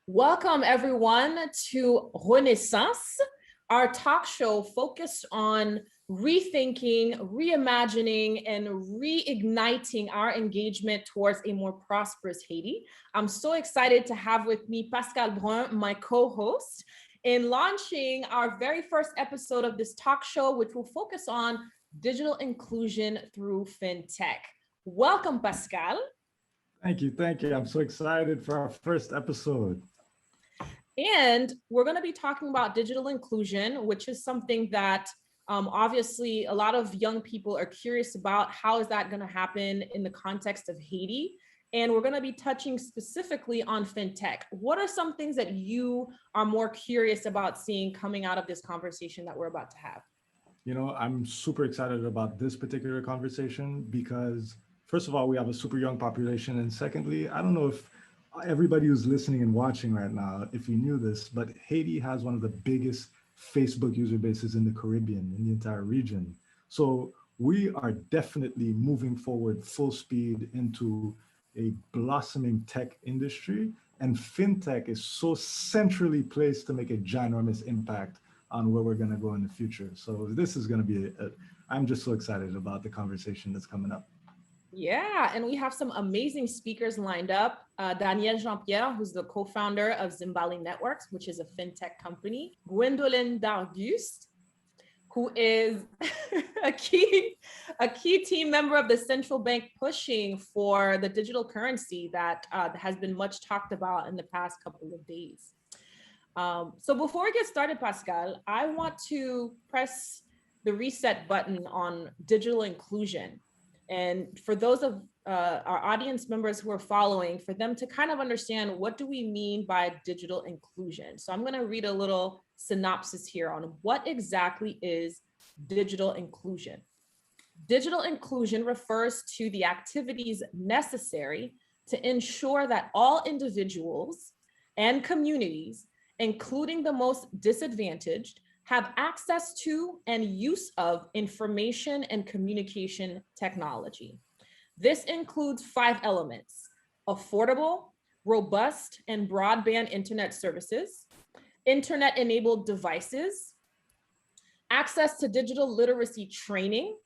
Welcome everyone to RENESANS, our talk show focused on rethinking, reimagining, and reigniting our engagement towards a more prosperous Haiti. I'm so excited to have with me Pascal Brun, my co-host, in launching our very first episode of this talk show, which will focus on digital inclusion through Fintech. Welcome, Pascal. Thank you. I'm so excited for our first episode. And we're going to be talking about digital inclusion, which is something that obviously a lot of young people are curious about. How is that going to happen in the context of Haiti? And we're going to be touching specifically on Fintech. What are some things that you are more curious about seeing coming out of this conversation that we're about to have? You know, I'm super excited about this particular conversation because, first of all, we have a super young population. And secondly, I don't know if everybody who's listening and watching right now, if you knew this, but Haiti has one of the biggest Facebook user bases in the Caribbean, in the entire region. So we are definitely moving forward full speed into a blossoming tech industry. And fintech is so centrally placed to make a ginormous impact on where we're going to go in the future. So this is going to be, I'm just so excited about the conversation that's coming up. Yeah, and we have some amazing speakers lined up. Daniele Jean-Pierre, who's the co-founder of Zimbali Networks, which is a fintech company. Gwen Darguste, who is a key team member of the Central Bank pushing for the digital currency that has been much talked about in the past couple of days. So before we get started, Pascal, I want to press the reset button on digital inclusion. And for those of our audience members who are following, for them to kind of understand, what do we mean by digital inclusion? So I'm going to read a little synopsis here on what exactly is digital inclusion. Digital inclusion refers to the activities necessary to ensure that all individuals and communities, including the most disadvantaged, have access to and use of information and communication technology. This includes 5 elements: affordable, robust, and broadband internet services, internet-enabled devices, access to digital literacy training,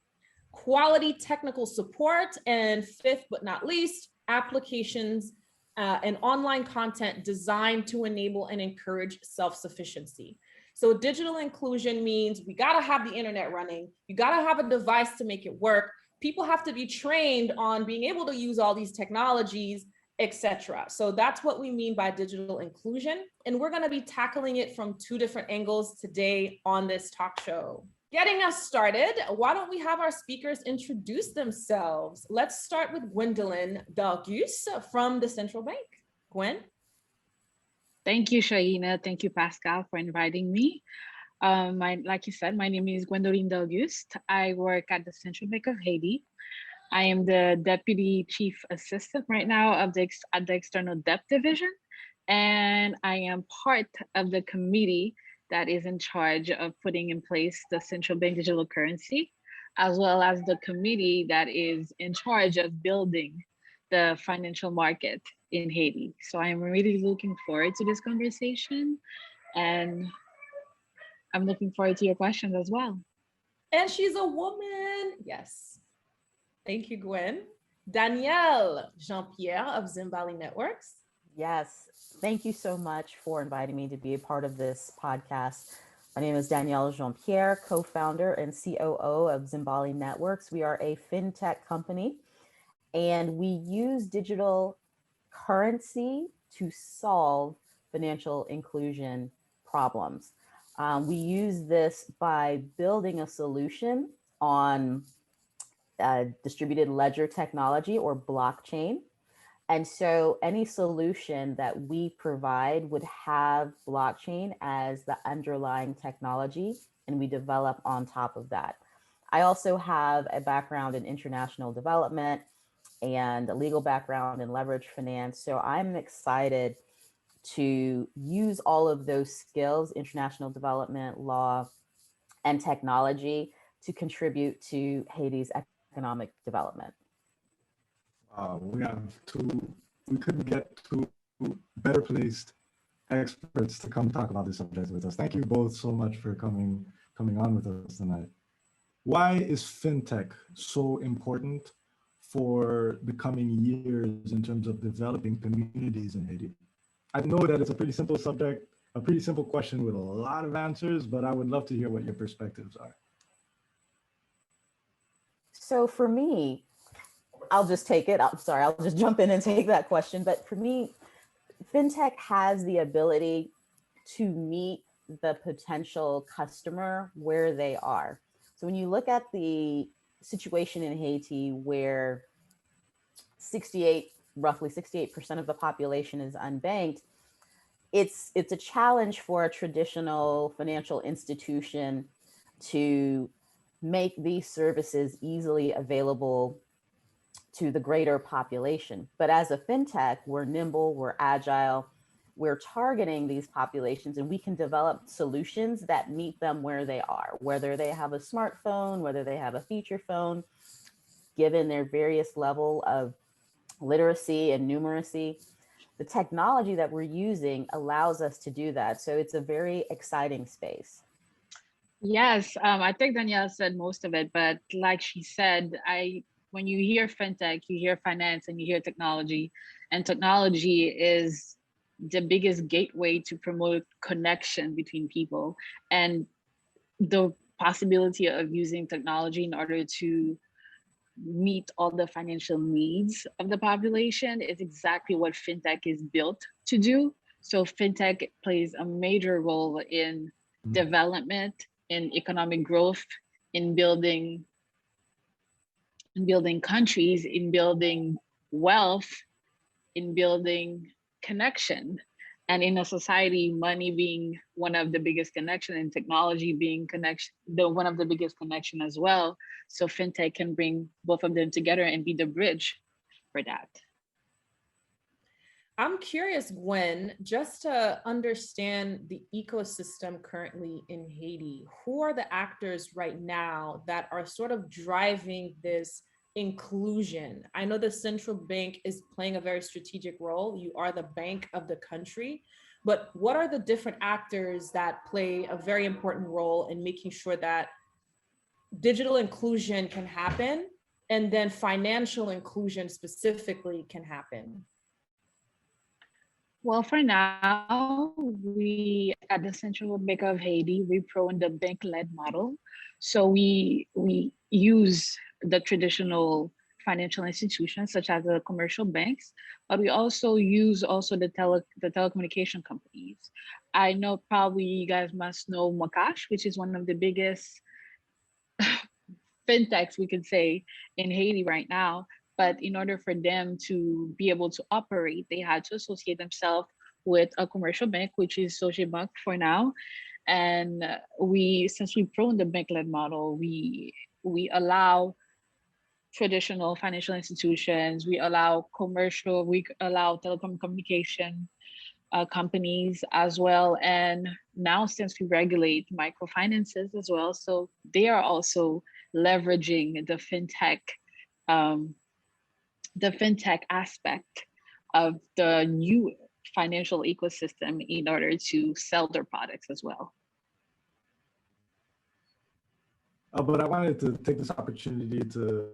quality technical support, and 5th but not least, applications and online content designed to enable and encourage self-sufficiency. So digital inclusion means we got to have the internet running. You got to have a device to make it work. People have to be trained on being able to use all these technologies, etc. So that's what we mean by digital inclusion. And we're going to be tackling it from 2 different angles today on this talk show. Getting us started, why don't we have our speakers introduce themselves? Let's start with Gwendolyn Darguste from the Central Bank. Gwen? Thank you, Shaina. Thank you, Pascal, for inviting me. Like you said, my name is Gwendoline Darguste. I work at the Central Bank of Haiti. I am the Deputy Chief Assistant right now at the External Debt Division, and I am part of the committee that is in charge of putting in place the Central Bank digital currency, as well as the committee that is in charge of building the financial market in Haiti. So I'm really looking forward to this conversation, and I'm looking forward to your questions as well. And she's a woman. Yes. Thank you, Gwen. Daniele Jean-Pierre of Zimbali Networks. Yes. Thank you so much for inviting me to be a part of this podcast. My name is Daniele Jean-Pierre, co-founder and COO of Zimbali Networks. We are a fintech company, and we use digital currency to solve financial inclusion problems. We use this by building a solution on distributed ledger technology or blockchain. And so any solution that we provide would have blockchain as the underlying technology, and we develop on top of that. I also have a background in international development and a legal background in leverage finance. So I'm excited to use all of those skills, international development, law, and technology, to contribute to Haiti's economic development. We couldn't get to better placed experts to come talk about this subject with us. Thank you both so much for coming on with us tonight. Why is fintech so important for the coming years in terms of developing communities in Haiti? I know that it's a pretty simple subject, a pretty simple question with a lot of answers, but I would love to hear what your perspectives are. So for me, I'll just take it. I'm sorry, I'll just jump in and take that question. But for me, fintech has the ability to meet the potential customer where they are. So when you look at the situation in Haiti where roughly 68% of the population is unbanked, it's a challenge for a traditional financial institution to make these services easily available to the greater population. But as a fintech, we're nimble, we're agile, we're targeting these populations, and we can develop solutions that meet them where they are, whether they have a smartphone, whether they have a feature phone, given their various level of literacy and numeracy. The technology that we're using allows us to do that. So it's a very exciting space. Yes, I think Danielle said most of it, but like she said, when you hear fintech, you hear finance and you hear technology, and technology is the biggest gateway to promote connection between people, and the possibility of using technology in order to meet all the financial needs of the population is exactly what fintech is built to do. So fintech plays a major role in development, in economic growth, in building countries, in building wealth, in building connection. And in a society, money being one of the biggest connection and technology being one of the biggest connection as well. So fintech can bring both of them together and be the bridge for that. I'm curious, Gwen, just to understand the ecosystem currently in Haiti, who are the actors right now that are sort of driving this inclusion? I know the central bank is playing a very strategic role. You are the bank of the country, but what are the different actors that play a very important role in making sure that digital inclusion can happen and then financial inclusion specifically can happen? Well, for now, we at the Central Bank of Haiti, we prone the bank-led model. So we use the traditional financial institutions such as the commercial banks, but we also use the telecommunication companies. I know probably you guys must know Mokash, which is one of the biggest fintechs, we could say, in Haiti right now. But in order for them to be able to operate, they had to associate themselves with a commercial bank, which is Associate Bank for now. And since we prone the bank-led model, we allow traditional financial institutions, we allow telecom communication companies as well. And now since we regulate microfinances as well, so they are also leveraging the fintech aspect of the new financial ecosystem in order to sell their products as well. But I wanted to take this opportunity to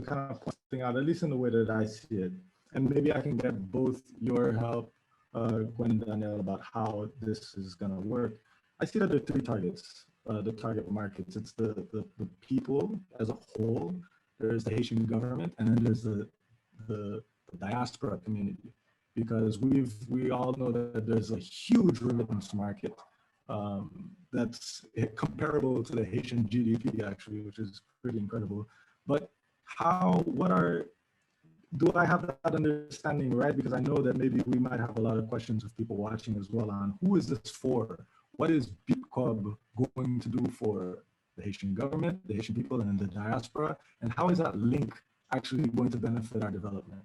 kind of point something out, at least in the way that I see it. And maybe I can get both your help, Gwen and Danielle, about how this is going to work. I see that there are three targets, the target markets. It's the people as a whole, there's the Haitian government, and then there's the diaspora community. Because we all know that there's a huge remittance market that's comparable to the Haitian GDP, actually, which is pretty incredible. But do I have that understanding right? Because I know that maybe we might have a lot of questions of people watching as well on who is this for? What is BIPCOB going to do for the Haitian government, the Haitian people, and the diaspora? And how is that link actually going to benefit our development?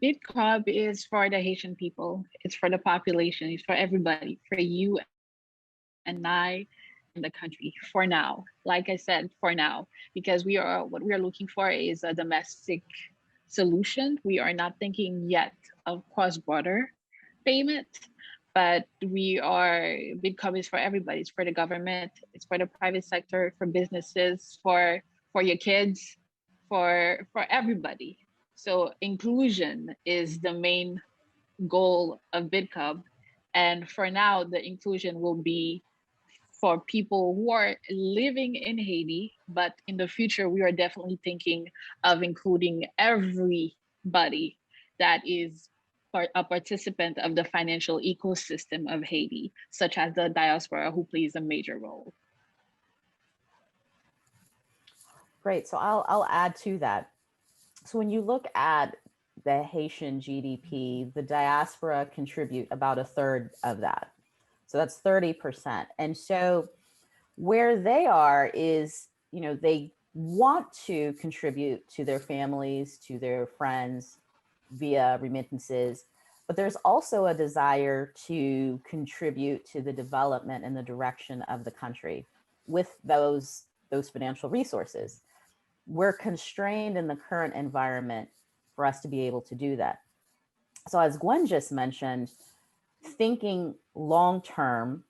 BIPCOB is for the Haitian people. It's for the population. It's for everybody, for you and I in the country for now. Like I said, for now, because what we are looking for is a domestic solution. We are not thinking yet of cross-border payment, but Bitcoin is for everybody. It's for the government, it's for the private sector, for businesses, for your kids, for everybody. So inclusion is the main goal of Bitcoin. And for now, the inclusion will be for people who are living in Haiti, but in the future, we are definitely thinking of including everybody that is a participant of the financial ecosystem of Haiti, such as the diaspora, who plays a major role. Great. So I'll add to that. So when you look at the Haitian GDP, the diaspora contribute about a third of that. So that's 30%. And so where they are is, they want to contribute to their families, to their friends via remittances, but there's also a desire to contribute to the development and the direction of the country with those financial resources. We're constrained in the current environment for us to be able to do that. So as Gwen just mentioned, thinking long-term,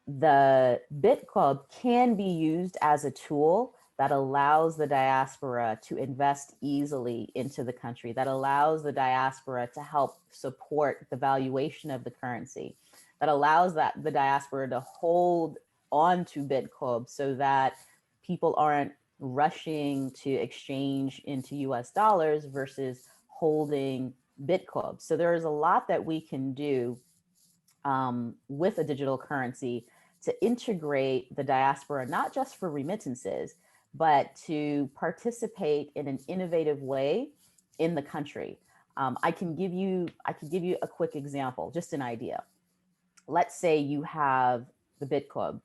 the BitClub can be used as a tool that allows the diaspora to invest easily into the country, that allows the diaspora to help support the valuation of the currency, that allows the diaspora to hold on to BitClub so that people aren't rushing to exchange into US dollars versus holding BitClub. So there is a lot that we can do with a digital currency to integrate the diaspora, not just for remittances, but to participate in an innovative way in the country. I can give you a quick example, just an idea. Let's say you have the BitClub,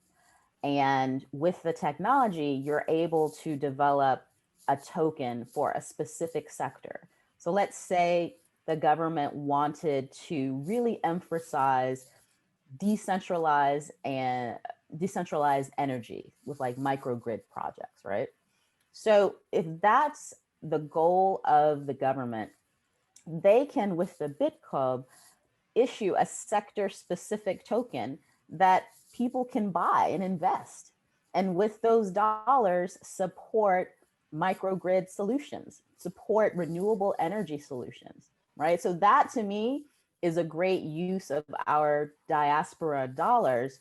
and with the technology, you're able to develop a token for a specific sector. So let's say the government wanted to really emphasize decentralized energy with like microgrid projects, right? So if that's the goal of the government, they can, with the BitClub, issue a sector-specific token that people can buy and invest. And with those dollars, support microgrid solutions, support renewable energy solutions, right? So that to me is a great use of our diaspora dollars,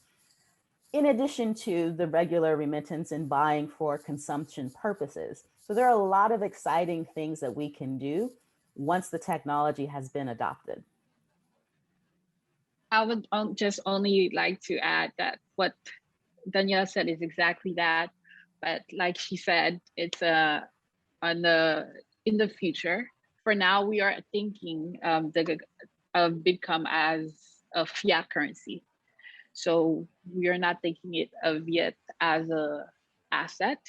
in addition to the regular remittance and buying for consumption purposes. So there are a lot of exciting things that we can do once the technology has been adopted. I would just only like to add that what Danielle said is exactly that. But like she said, it's in the future. For now, we are thinking of Bitcoin as a fiat currency. So we are not thinking it of yet as a asset,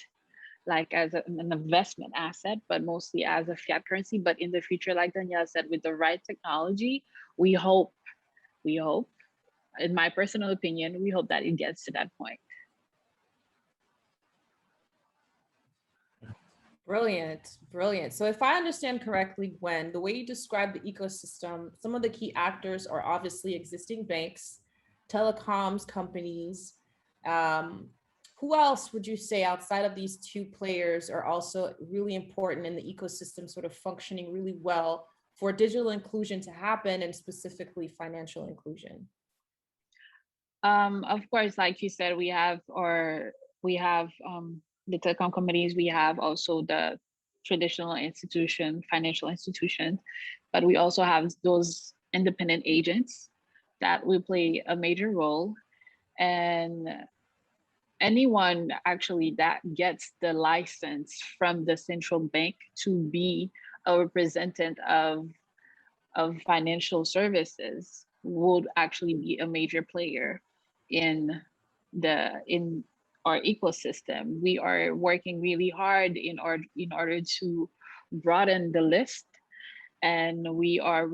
like as an investment asset, but mostly as a fiat currency. But in the future, like Danielle said, with the right technology, we hope, in my personal opinion, we hope that it gets to that point. Brilliant, brilliant. So if I understand correctly, Gwen, the way you describe the ecosystem, some of the key actors are obviously existing banks, telecoms companies. Who else would you say outside of these two players are also really important in the ecosystem, sort of functioning really well for digital inclusion to happen, and specifically financial inclusion? Of course, like you said, we have the telecom companies, we have also the traditional financial institutions, but we also have those independent agents that will play a major role. And anyone actually that gets the license from the central bank to be a representative of financial services would actually be a major player in our ecosystem. We are working really hard in order to broaden the list, and we are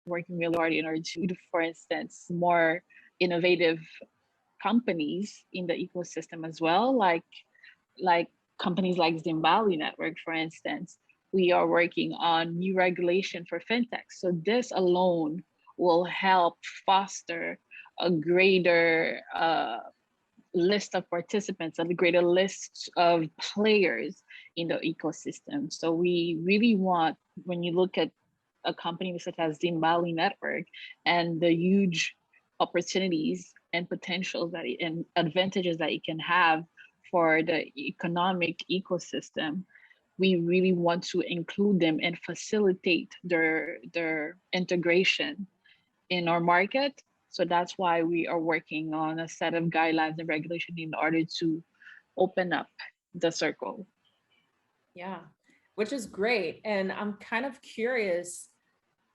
working really hard in order to, for instance, more innovative companies in the ecosystem as well, like companies like Zimbali Network, for instance, we are working on new regulation for fintech. So this alone will help foster a greater list of participants, a greater list of players in the ecosystem. So we really want, when you look at a company such as Zimbali Network and the huge opportunities and potentials that and advantages that it can have for the economic ecosystem, we really want to include them and facilitate their integration in our market. So that's why we are working on a set of guidelines and regulation in order to open up the circle. Yeah, which is great. And I'm kind of curious,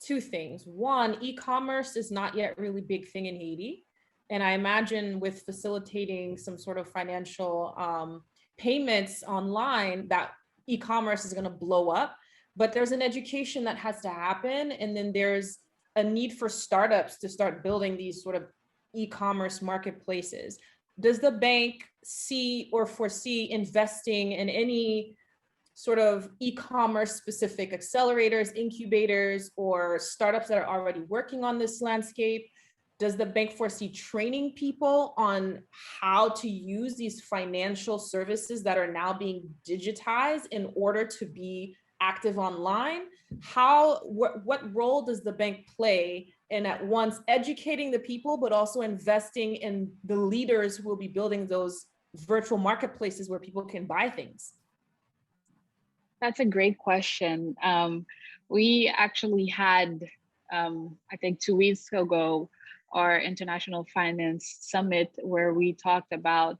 two things. One, e-commerce is not yet really big thing in Haiti. And I imagine with facilitating some sort of financial payments online, that e-commerce is going to blow up. But there's an education that has to happen. And then there's a need for startups to start building these sort of e-commerce marketplaces. Does the bank see or foresee investing in any sort of e-commerce specific accelerators, incubators, or startups that are already working on this landscape? Does the bank foresee training people on how to use these financial services that are now being digitized in order to be active online? What role does the bank play in at once educating the people, but also investing in the leaders who will be building those virtual marketplaces where people can buy things? That's a great question. We actually had, I think 2 weeks ago, our International Finance Summit, where we talked about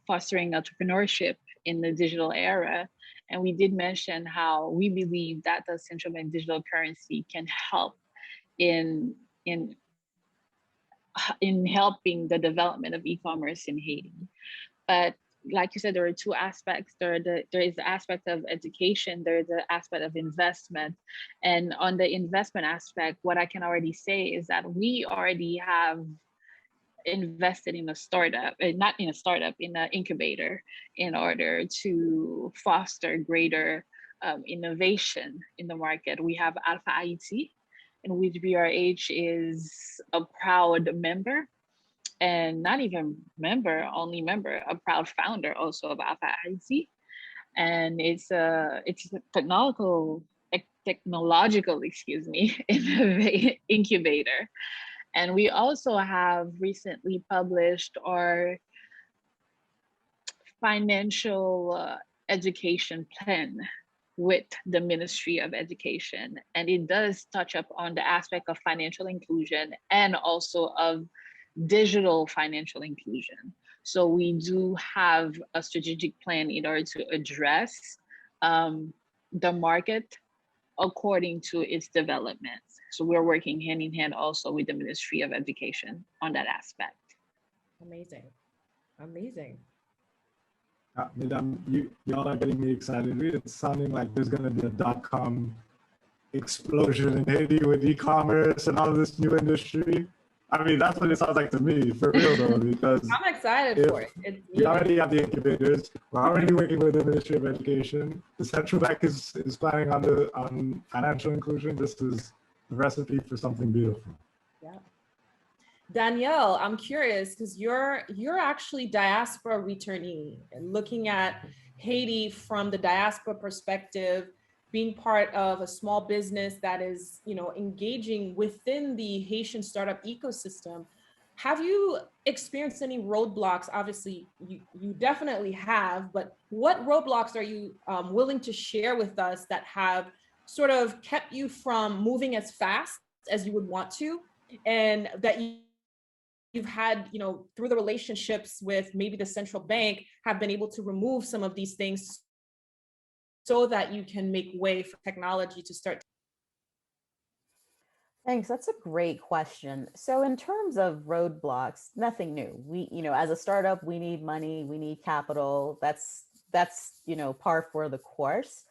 fostering entrepreneurship in the digital era. And we did mention how we believe that the central bank digital currency can help in helping the development of e-commerce in Haiti. But like you said, there are two aspects. There is the aspect of education, there is the aspect of investment. And on the investment aspect, what I can already say is that we already have invested in a startup, not in a startup, in an incubator, in order to foster greater innovation in the market. We have Alpha Haiti, in which BRH is a proud member, and not even member, only member, a proud founder also of Alpha Haiti. And it's a technological, excuse me, incubator. And we also have recently published our financial education plan with the Ministry of Education. And it does touch up on the aspect of financial inclusion and also of digital financial inclusion. So we do have a strategic plan in order to address the market according to its development. So we're working hand in hand also with the Ministry of Education on that aspect. Amazing. Amazing. Madam, y'all are getting me excited. It's sounding like there's going to be a .com explosion in Haiti with e-commerce and all this new industry. I mean, that's what it sounds like to me, for real though, because I'm excited for it. We already have the incubators. We're already working with the Ministry of Education. The Central Bank is planning on financial inclusion. This is the recipe for something beautiful. Yeah. Danielle, I'm curious because you're actually diaspora returnee and looking at Haiti from the diaspora perspective, being part of a small business that is, engaging within the Haitian startup ecosystem. Have you experienced any roadblocks? Obviously, you definitely have, but what roadblocks are you willing to share with us that have sort of kept you from moving as fast as you would want to, and that you've had, through the relationships with maybe the central bank, have been able to remove some of these things so that you can make way for technology to start? Thanks. That's a great question. So in terms of roadblocks, nothing new. We, as a startup, we need money, we need capital. That's par for the course.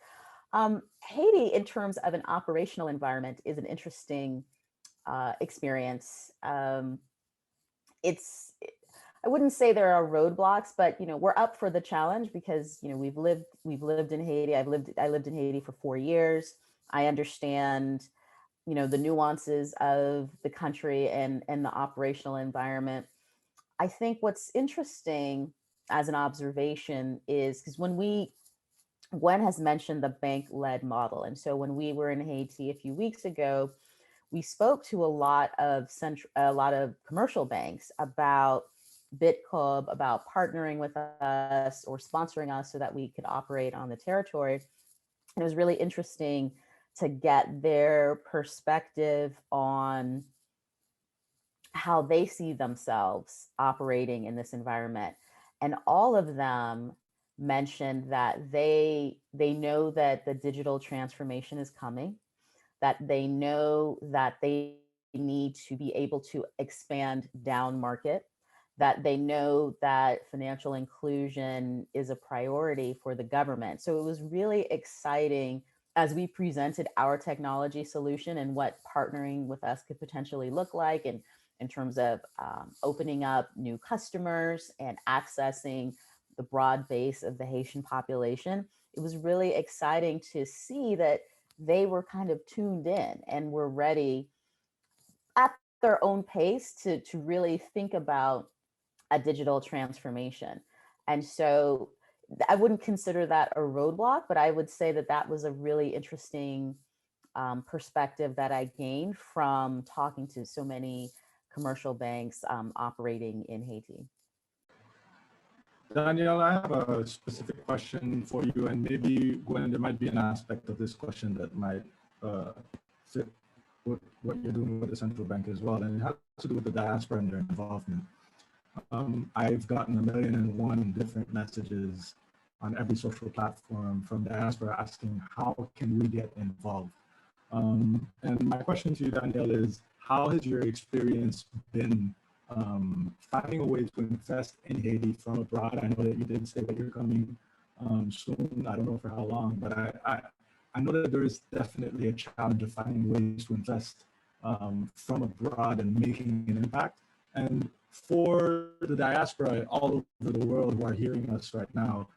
Haiti, in terms of an operational environment, is an interesting experience. I wouldn't say there are roadblocks, but we're up for the challenge because we've lived in Haiti. I lived in Haiti for 4 years. I understand the nuances of the country and the operational environment. I think what's interesting as an observation is because Gwen has mentioned the bank-led model, and so when we were in Haiti a few weeks ago, we spoke to a lot of commercial banks about BitCub, about partnering with us or sponsoring us so that we could operate on the territory. And it was really interesting to get their perspective on how they see themselves operating in this environment. And all of them mentioned that they know that the digital transformation is coming, that they know that they need to be able to expand down market, that they know that financial inclusion is a priority for the government. So it was really exciting as we presented our technology solution and what partnering with us could potentially look like, and in terms of opening up new customers and accessing the broad base of the Haitian population. It was really exciting to see that they were kind of tuned in and were ready at their own pace to really think about a digital transformation. And so I wouldn't consider that a roadblock, but I would say that that was a really interesting perspective that I gained from talking to so many commercial banks operating in Haiti. Danielle, I have a specific question for you, and maybe, Gwen, there might be an aspect of this question that might fit with what you're doing with the central bank as well, and it has to do with the diaspora and their involvement. I've gotten 1,000,001 different messages on every social platform from diaspora asking, how can we get involved? And my question to you, Danielle, is how has your experience been finding a way to invest in Haiti from abroad? I know that you did say that you're coming soon. I don't know for how long, but I know that there is definitely a challenge of finding ways to invest from abroad and making an impact. And for the diaspora all over the world who are hearing us right now,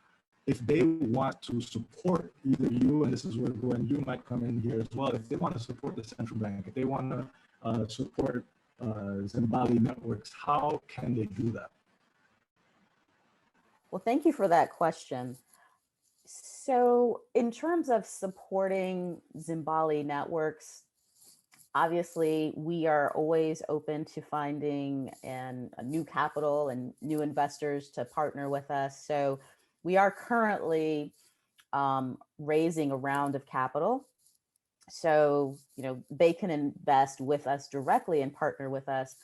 if they want to support either you, and this is where Gwen, you might come in here as well, if they want to support the central bank, if they want to support Zimbali Networks, how can they do that? Well, thank you for that question. So in terms of supporting Zimbali Networks, obviously we are always open to finding a new capital and new investors to partner with us. So we are currently raising a round of capital. So, they can invest with us directly and partner with us.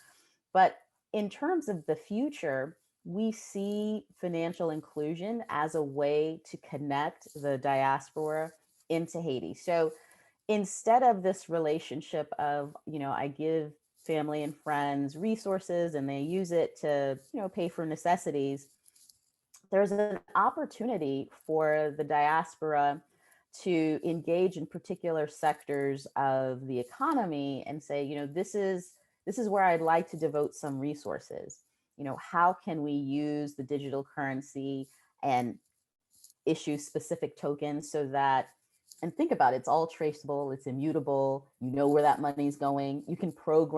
But in terms of the future, we see financial inclusion as a way to connect the diaspora into Haiti. So instead of this relationship of, I give family and friends resources and they use it to, pay for necessities, there's an opportunity for the diaspora to engage in particular sectors of the economy and say, this is where I'd like to devote some resources. How can we use the digital currency and issue specific tokens so that, and think about it, it's all traceable, it's immutable, where that money is going. You can code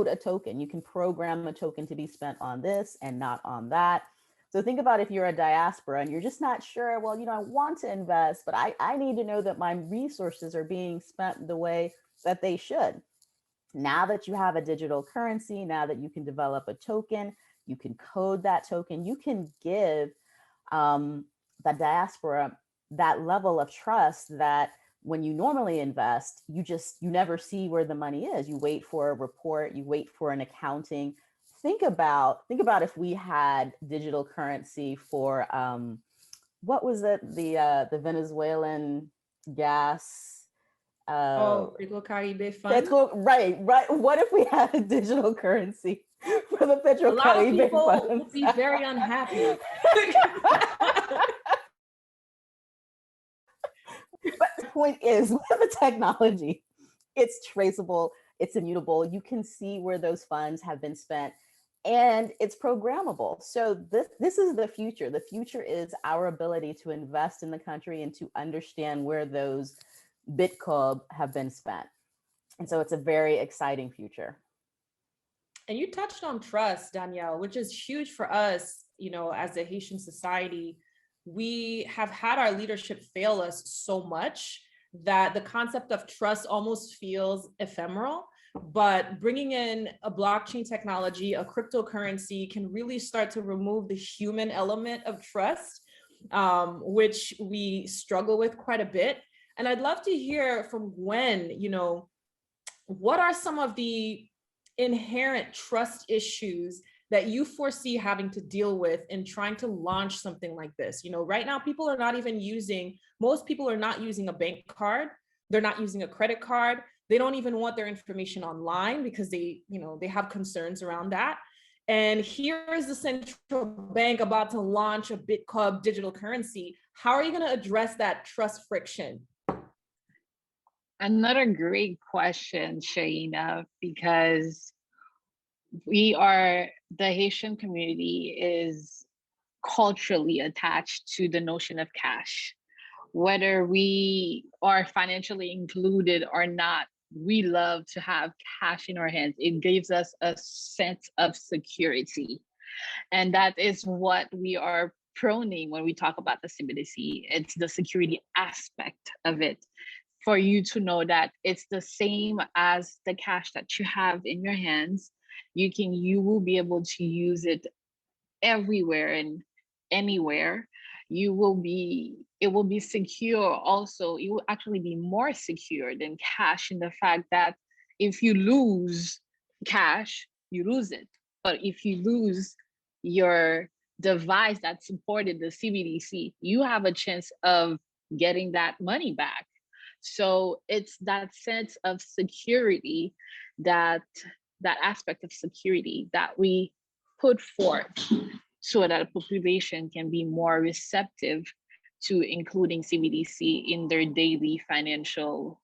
a token, you can program a token to be spent on this and not on that. So think about if you're a diaspora and you're just not sure, well, I want to invest, but I need to know that my resources are being spent the way that they should. Now that you have a digital currency, now that you can develop a token, you can code that token, you can give the diaspora that level of trust that when you normally invest, you never see where the money is. You wait for a report, you wait for an accounting. Think about if we had digital currency for what was it, the Venezuelan gas? Petro-Caribe fund. Right. What if we had a digital currency for the Petro-Caribe? A lot of people would be very unhappy. But the point is, with the technology, it's traceable, it's immutable. You can see where those funds have been spent. and it's programmable. So this is the future. The future is our ability to invest in the country and to understand where those BitCub have been spent. And so it's a very exciting future. And you touched on trust, Danielle, which is huge for us, you know, as a Haitian society. We have had our leadership fail us so much that the concept of trust almost feels ephemeral. But bringing in a blockchain technology, a cryptocurrency can really start to remove the human element of trust, which we struggle with quite a bit. And I'd love to hear from Gwen, you know, what are some of the inherent trust issues that you foresee having to deal with in trying to launch something like this? You know, right now, people are not even using, most people are not using a bank card. They're not using a credit card. They don't even want their information online because they, you know, they have concerns around that. And here is the central bank about to launch a BitCub digital currency. How are you going to address that trust friction? Another great question, Shaina, because the Haitian community is culturally attached to the notion of cash. Whether we are financially included or not, we love to have cash in our hands. It gives us a sense of security. And that is what we are proning when we talk about the CBDC. It's the security aspect of it. For you to know that it's the same as the cash that you have in your hands. You will be able to use it everywhere and anywhere. It will be secure. Also, it will actually be more secure than cash in the fact that if you lose cash, you lose it. But if you lose your device that supported the CBDC, you have a chance of getting that money back. So it's that sense of security, that aspect of security that we put forth so that a population can be more receptive to including CBDC in their daily financial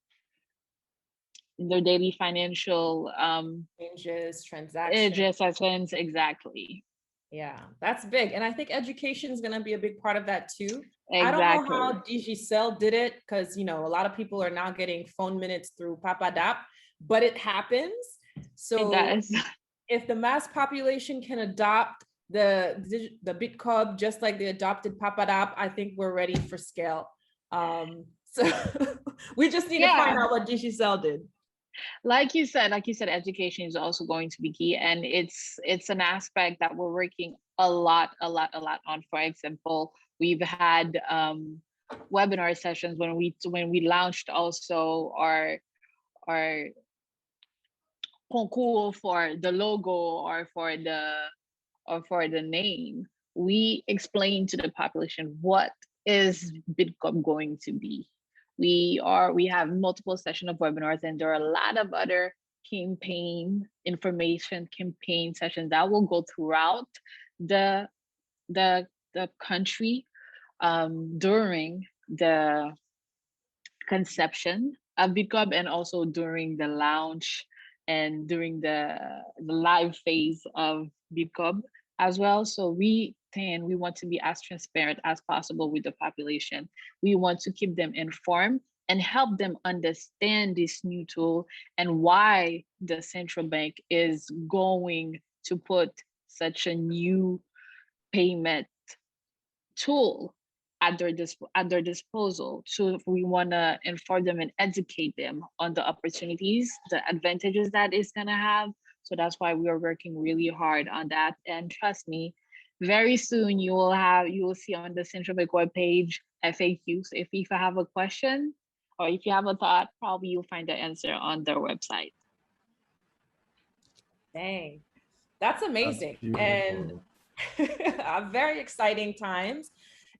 changes, transactions. Exactly. Yeah, that's big. And I think education is going to be a big part of that too. Exactly. I don't know how Digicel did it because, you know, a lot of people are now getting phone minutes through Papadap, but it happens. So it does. If the mass population can adopt the BitCub just like they adopted Papadap, I think we're ready for scale. So we just need to find out what Digicel did. Like you said, education is also going to be key, and it's an aspect that we're working a lot on. For example, we've had webinar sessions when we launched also our concours for the logo or for the name. We explained to the population what is BitCub going to be. We have multiple sessions of webinars, and there are a lot of other campaign sessions that will go throughout the country during the conception of BitCub and also during the launch and during the live phase of BitCub as well. So we want to be as transparent as possible with the population. We want to keep them informed and help them understand this new tool and why the central bank is going to put such a new payment tool at their disposal. So we want to inform them and educate them on the opportunities, the advantages that it's going to have. So that's why we are working really hard on that. And trust me, very soon you will see on the Central Bank webpage FAQ. So if you have a question or if you have a thought, probably you'll find the answer on their website. Dang, that's amazing. And very exciting times.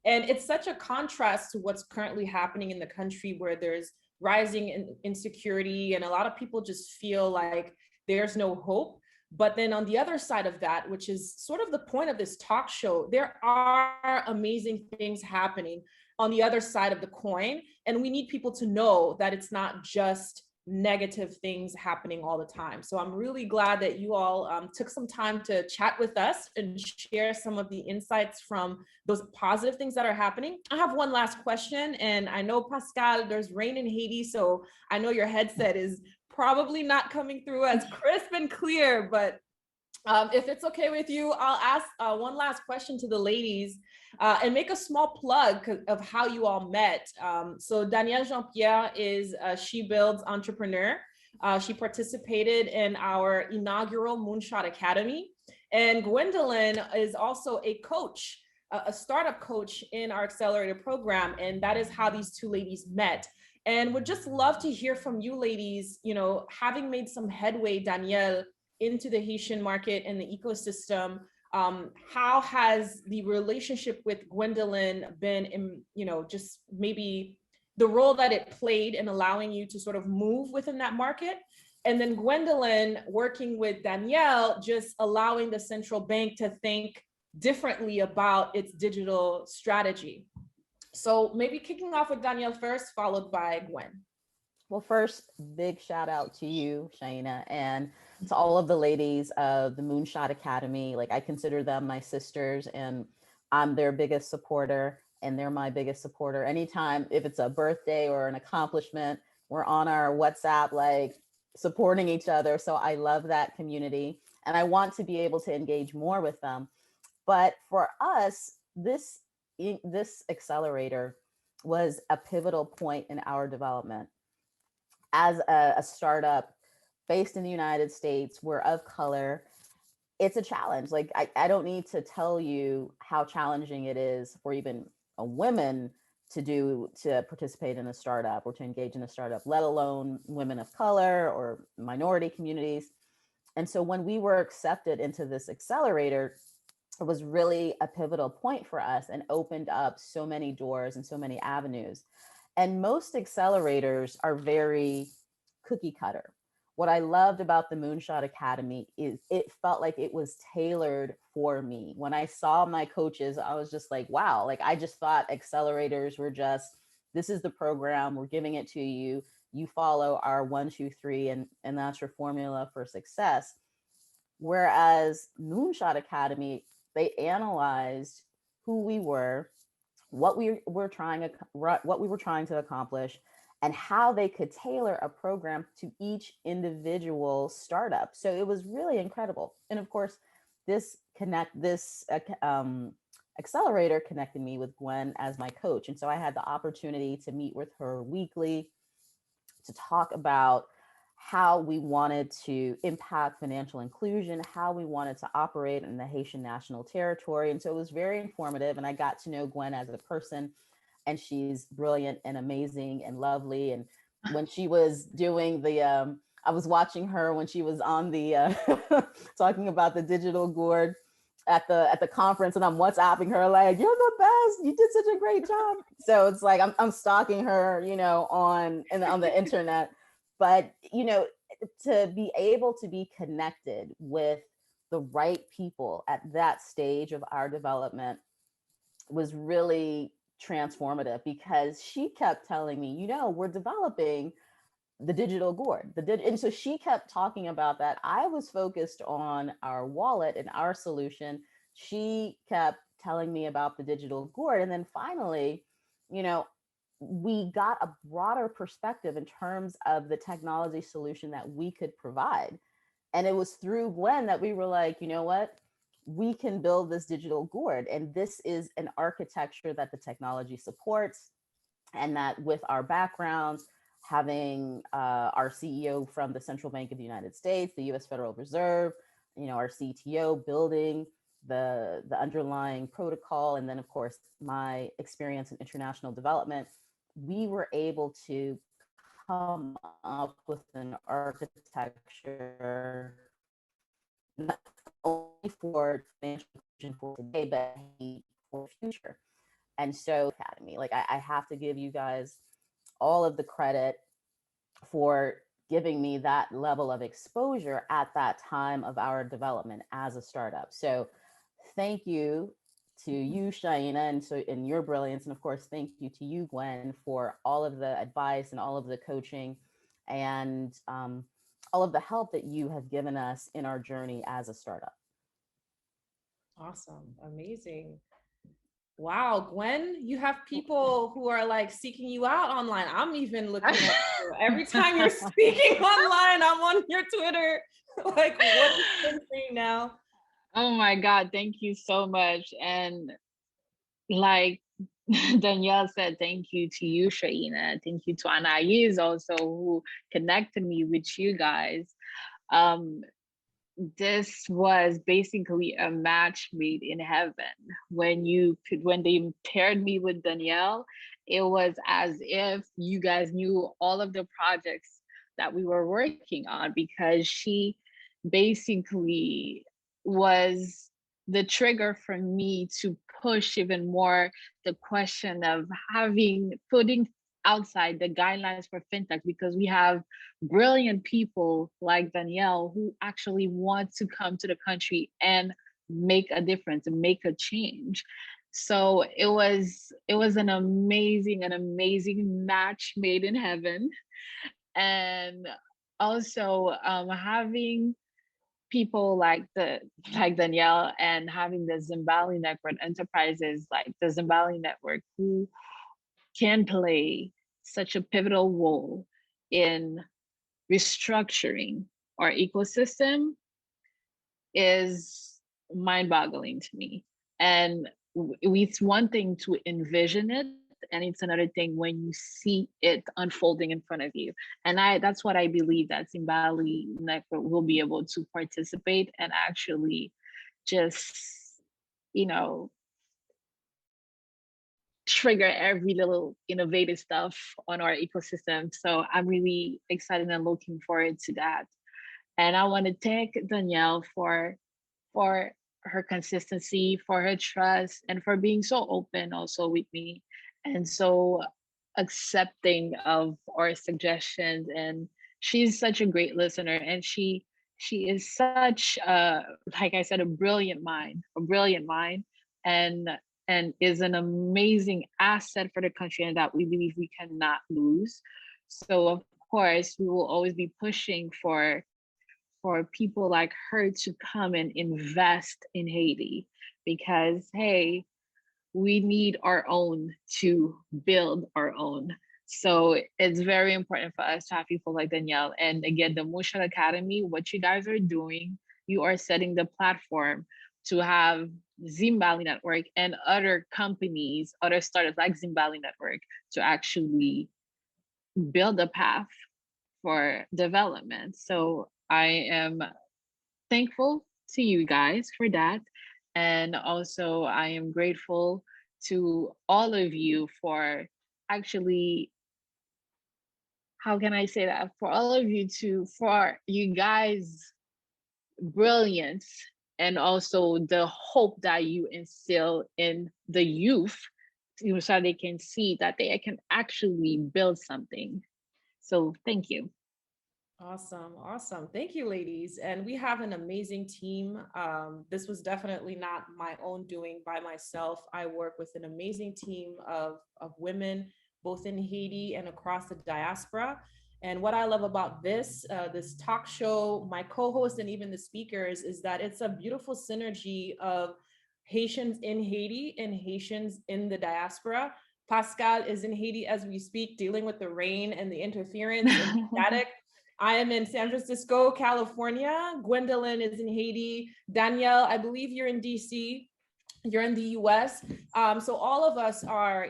And it's such a contrast to what's currently happening in the country where there's rising insecurity and a lot of people just feel like there's no hope. But then on the other side of that, which is sort of the point of this talk show, there are amazing things happening on the other side of the coin. And we need people to know that it's not just negative things happening all the time. So I'm really glad that you all took some time to chat with us and share some of the insights from those positive things that are happening. I have one last question, and I know, Pascal, there's rain in Haiti, so I know your headset is probably not coming through as crisp and clear, but if it's okay with you, I'll ask one last question to the ladies and make a small plug of how you all met. So Danielle Jean-Pierre is a She Builds entrepreneur. She participated in our inaugural Moonshot Academy. And Gwendolyn is also a coach, a startup coach in our accelerator program. And that is how these two ladies met. And would just love to hear from you ladies, you know, having made some headway, Danielle, into the Haitian market and the ecosystem. How has the relationship with Gwendolyn been in, you know, just maybe the role that it played in allowing you to sort of move within that market? And then Gwendolyn working with Danielle, just allowing the central bank to think differently about its digital strategy. So maybe kicking off with Danielle first, followed by Gwen. Well, first, big shout out to you, Shaina, and to all of the ladies of the Moonshot Academy. Like, I consider them my sisters, and I'm their biggest supporter, and they're my biggest supporter. Anytime, if it's a birthday or an accomplishment, we're on our WhatsApp, like supporting each other. So I love that community, and I want to be able to engage more with them. But for us, this accelerator was a pivotal point in our development. As a startup based in the United States, we're of color. It's a challenge. Like, I don't need to tell you how challenging it is for even a women to participate in a startup or to engage in a startup, let alone women of color or minority communities. And so when we were accepted into this accelerator, it was really a pivotal point for us and opened up so many doors and so many avenues. And most accelerators are very cookie cutter. What I loved about the Moonshot Academy is it felt like it was tailored for me. When I saw my coaches, I was just like, wow, like I just thought accelerators were just, this is the program, we're giving it to you. You follow our 1, 2, 3, and that's your formula for success. Whereas Moonshot Academy, they analyzed who we were, what we were trying to accomplish, and how they could tailor a program to each individual startup. So it was really incredible. And of course, this accelerator connected me with Gwen as my coach. And so I had the opportunity to meet with her weekly to talk about how we wanted to impact financial inclusion, how we wanted to operate in the Haitian National Territory. And so it was very informative, and I got to know Gwen as a person, and she's brilliant and amazing and lovely. And when she was doing I was watching her when she was on the, talking about the digital gourd at the conference, and I'm WhatsApping her like, you're the best, you did such a great job. So it's like, I'm stalking her, you know, on the internet. But, you know, to be able to be connected with the right people at that stage of our development was really transformative, because she kept telling me, you know, we're developing the digital gourd. And so she kept talking about that. I was focused on our wallet and our solution. She kept telling me about the digital gourd. And then finally, you know, we got a broader perspective in terms of the technology solution that we could provide. And it was through Gwen that we were like, you know what, we can build this digital gourd. And this is an architecture that the technology supports. And that with our backgrounds, having our CEO from the Central Bank of the United States, the US Federal Reserve, you know, our CTO building the underlying protocol, and then of course, my experience in international development, we were able to come up with an architecture not only for financial inclusion for today, but for the future. And so Academy, like I have to give you guys all of the credit for giving me that level of exposure at that time of our development as a startup. So thank you to you, Shaina, and your brilliance. And of course, thank you to you, Gwen, for all of the advice and all of the coaching and all of the help that you have given us in our journey as a startup. Awesome. Amazing. Wow, Gwen, you have people who are like seeking you out online. I'm even looking at you. Every time you're speaking online, I'm on your Twitter. Like, what is Gwen saying now? Oh my God, thank you so much. And like Danielle said, thank you to you, Shaina. Thank you to Anais also, who connected me with you guys. This was basically a match made in heaven. When they paired me with Danielle, it was as if you guys knew all of the projects that we were working on, because she basically was the trigger for me to push even more the question of putting outside the guidelines for fintech, because we have brilliant people like Danielle who actually want to come to the country and make a difference and make a change. So it was an amazing match made in heaven. And also having people like Danielle, and having the Zimbali Network enterprises like the Zimbali Network, who can play such a pivotal role in restructuring our ecosystem, is mind-boggling to me. And it's one thing to envision it, and it's another thing when you see it unfolding in front of you. And that's what I believe, that Zimbali Network will be able to participate and actually just, trigger every little innovative stuff on our ecosystem. So I'm really excited and looking forward to that. And I want to thank Danielle for her consistency, for her trust, and for being so open also with me, and so accepting of our suggestions. And she's such a great listener, and she is such like I said, a brilliant mind, and is an amazing asset for the country, and that we believe we cannot lose. So of course we will always be pushing for people like her to come and invest in Haiti, because hey, we need our own to build our own. So it's very important for us to have people like Danielle. And again, the Moonshot Academy, what you guys are doing, you are setting the platform to have Zimbali Network and other companies, other startups like Zimbali Network, to actually build a path for development. So I am thankful to you guys for that. And also I am grateful to all of you for actually, how can I say that? For all of you for you guys' brilliance, and also the hope that you instill in the youth, so they can see that they can actually build something. So thank you. Awesome. Thank you, ladies. And we have an amazing team. This was definitely not my own doing by myself. I work with an amazing team of women, both in Haiti and across the diaspora. And what I love about this talk show, my co-host, and even the speakers, is that it's a beautiful synergy of Haitians in Haiti and Haitians in the diaspora. Pascal is in Haiti as we speak, dealing with the rain and the interference and static. I am in San Francisco, California. Gwendolyn is in Haiti. Danielle, I believe you're in DC. You're in the US. So all of us are,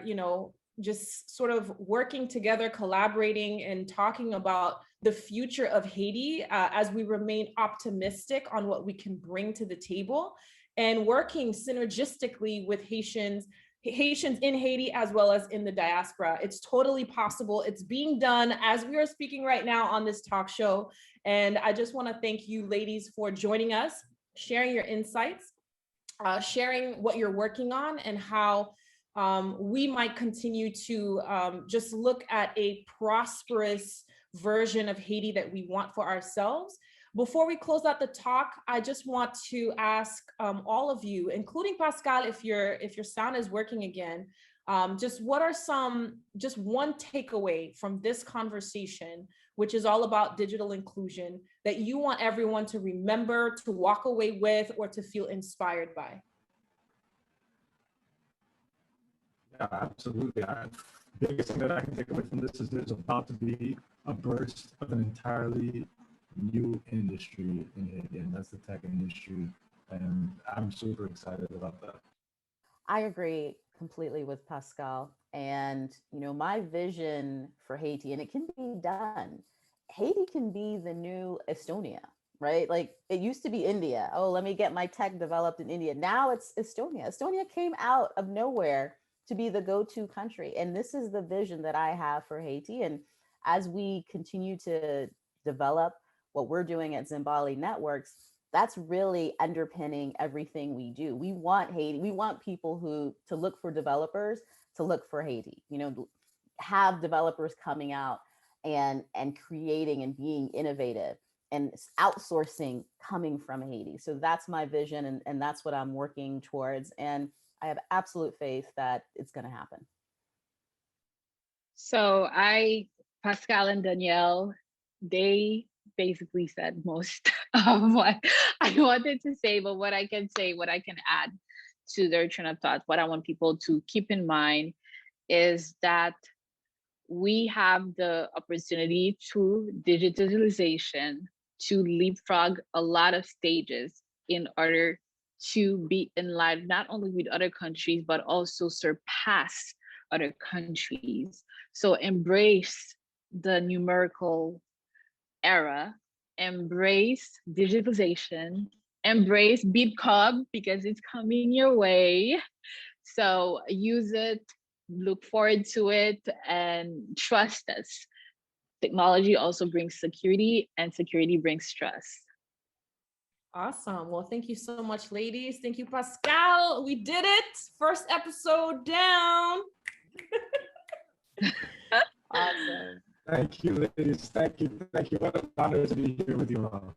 just sort of working together, collaborating, and talking about the future of Haiti as we remain optimistic on what we can bring to the table, and working synergistically with Haitians in Haiti as well as in the diaspora. It's totally possible. It's being done as we are speaking right now on this talk show. And I just want to thank you ladies for joining us, sharing your insights, sharing what you're working on, and how we might continue to just look at a prosperous version of Haiti that we want for ourselves. Before we close out the talk, I just want to ask all of you, including Pascal, if your sound is working again, Just what are just one takeaway from this conversation, which is all about digital inclusion, that you want everyone to remember, to walk away with, or to feel inspired by? Yeah, absolutely. The biggest thing that I can take away from this is there's about to be a burst of an entirely new industry in Haiti, and that's the tech industry. And I'm super excited about that. I agree completely with Pascal. And, my vision for Haiti, and it can be done. Haiti can be the new Estonia, right? Like it used to be India. Oh, let me get my tech developed in India. Now it's Estonia. Estonia came out of nowhere to be the go-to country. And this is the vision that I have for Haiti. And as we continue to develop what we're doing at Zimbali Networks, that's really underpinning everything we do. We want Haiti. We want people to look for developers, to look for Haiti, have developers coming out and creating and being innovative and outsourcing coming from Haiti. So that's my vision. And that's what I'm working towards. And I have absolute faith that it's going to happen. So Pascal and Danielle, they basically said most of what I wanted to say, but what I can say, what I can add to their train of thought, what I want people to keep in mind is that we have the opportunity through digitalization to leapfrog a lot of stages in order to be in line not only with other countries, but also surpass other countries. So embrace the numerical era, embrace digitalization, embrace BitCub because it's coming your way. So use it, look forward to it, and trust us. Technology also brings security, and security brings trust. Awesome. Well, thank you so much, ladies. Thank you, Pascal. We did it. First episode down. Awesome. Thank you, ladies. Thank you. What an honor to be here with you all.